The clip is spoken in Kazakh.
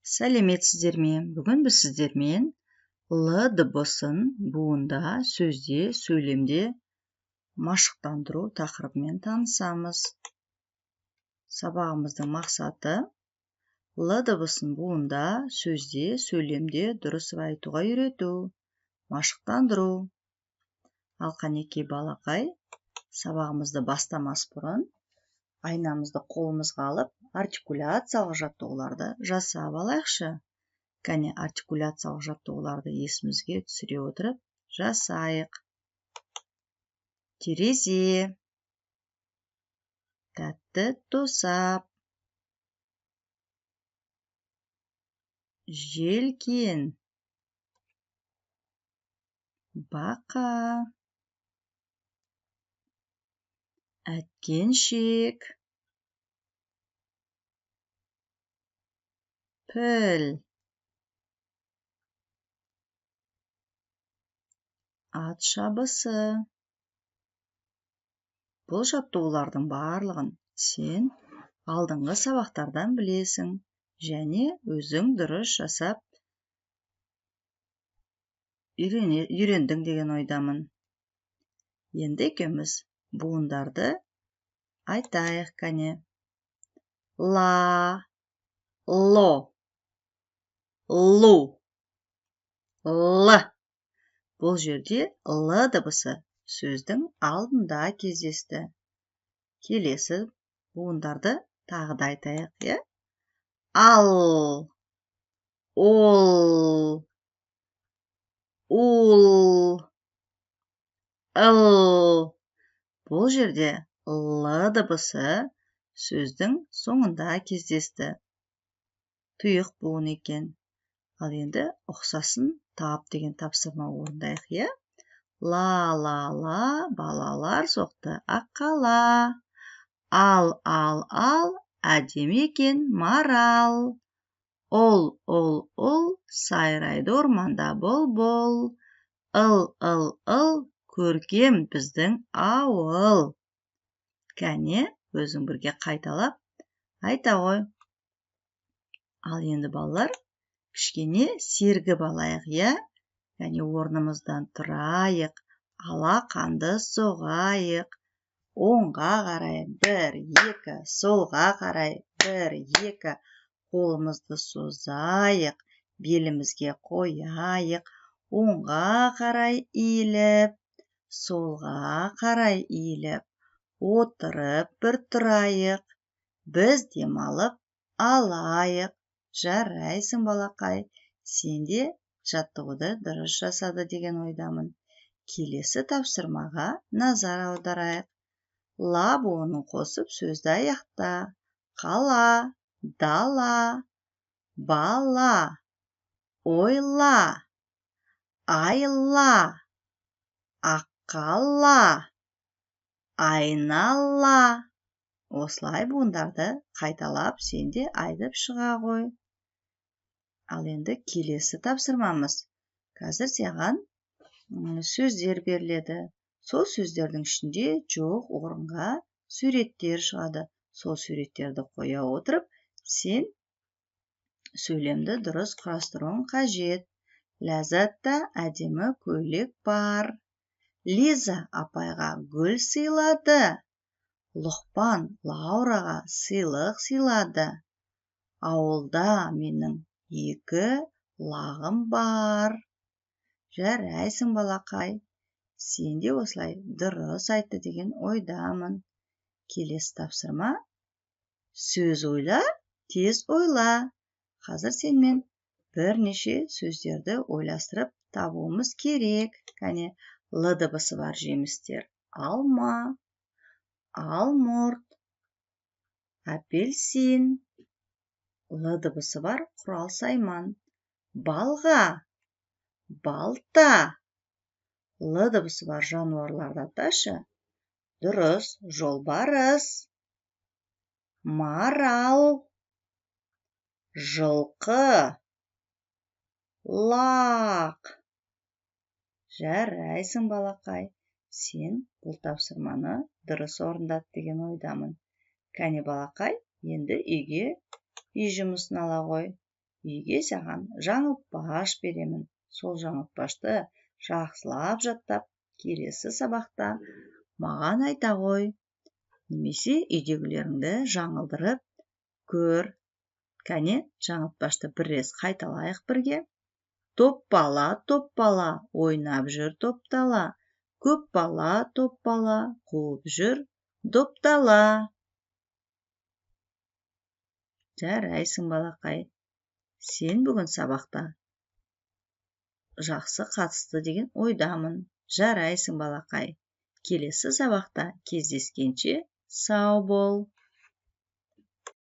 Сәлеметсіздер ме? Бүгін біз сіздермен Л дыбысын буында, сөзде, сөйлемде машықтандыру тақырыбымен танысамыз. Сабағымыздың мақсаты Л дыбысын буында, сөзде, сөйлемде дұрыс айтуға үйрету, машықтандыру. Ал қанекей балақай, сабағымызды бастамас бұрын айнамызды қолымызға алып, артикуляциялық жаттығуларды жасап алайықшы. Кәне артикуляциялық жаттығуларды есімізге түсіре отырып жасайық. Терезе, тәтті тосап, желкен, бақа, әткеншек, піл, ат шабысы. Бұл жаттығулардың барлығын сен алдыңғы сабақтардан білесің және өзің дұрыс жасап үйрендің деген ойдамын. Енді екеуміз буындарды айтайық кәне. Ла, ло, лу, л. Бұл жерде Л дыбысы сөздің алдында кездесті. Келесі буындарды тағы да айтайық, Ал, ол, ул, ыл. Бұл жерде Л дыбысы сөздің соңында кездесті. Тұйық буын екен. Ал енді ұқсасын тап деген тапсырма орындайық, Ла, балалар соқты аққала. Ал, әдемі екен марал. Ол, сайрайды орманда бұлбұл. Ыл, көркем біздің ауыл. Кәне, өзің бірге қайталап айта ғой. Ал енді балалар, кішкене сергіп алайық, Кәне орнымыздан тұрайық, алақанды соғайық. Оңға қарай 1, 2, солға қарай 1, 2, қолымызды созайық, белімізге қойайық. Оңға қарай иіліп, солға қарай иіліп, отырып бір тұрайық. Біз демалып алайық. Жарайсың балақай, сен де жаттығуды дұрыс жасады деген ойдамын. Келесі тапсырмаға назар аударайық. Ла буынын қосып сөзді аяқта. Қала, дала, бала, ойла, айла, аққала, айнала. Осылай буындарды қайталап сен де айтып шыға ғой. Ал енді келесі тапсырмамыз. Қазір саған сөздер беріледі. Сол сөздердің ішінде жоқ орынға суреттер шығады. Сол суреттерді қоя отырып, сен сөйлемді дұрыс құрастыруың қажет. Ләззатта әдемі көйлек бар. Лиза апайға гүл сыйлады. Лұқпан Лаураға сыйлық сыйлады. Ауылда менің 2 лағым бар. Жарайсың балақай, сен де осылай дұрыс айтты деген ойдамын. Келесі тапсырма. Сөз ойла, тез ойла. Қазір сенмен бірнеше сөздерді ойластырып табуымыз керек. Кәне, Л дыбысы бар жемістер. Алма, алмұрт, апельсин. Л дыбысы бар құрал сайман. Балға, балта. Л дыбысы бар жануарларды аташы. Дұрыс, жолбарыс, марал, жылқы, лақ. Жарайсың балақай, сен бұл тапсырманы дұрыс орындады деген ойдамын. Кәне балақай, енді үйге үй жұмысын ала ғой. үйге саған жаңылтпаш беремін. Сол жаңылтпашты жақсылап жаттап, келесі сабақта маған айта ғой. Немесе үйдегілеріңді жаңылдырып көр. Кәне, жаңылтпашты бір рет қайталайық бірге. Топ бала, ойнап жүр топтала. Көп бала, қуып жүр доптала. Жарайсың, балақай. Сен бүгін сабақта жақсы қатысты деген ойдамын. Жарайсың, балақай. Келесі сабақта кездескенше сау бол.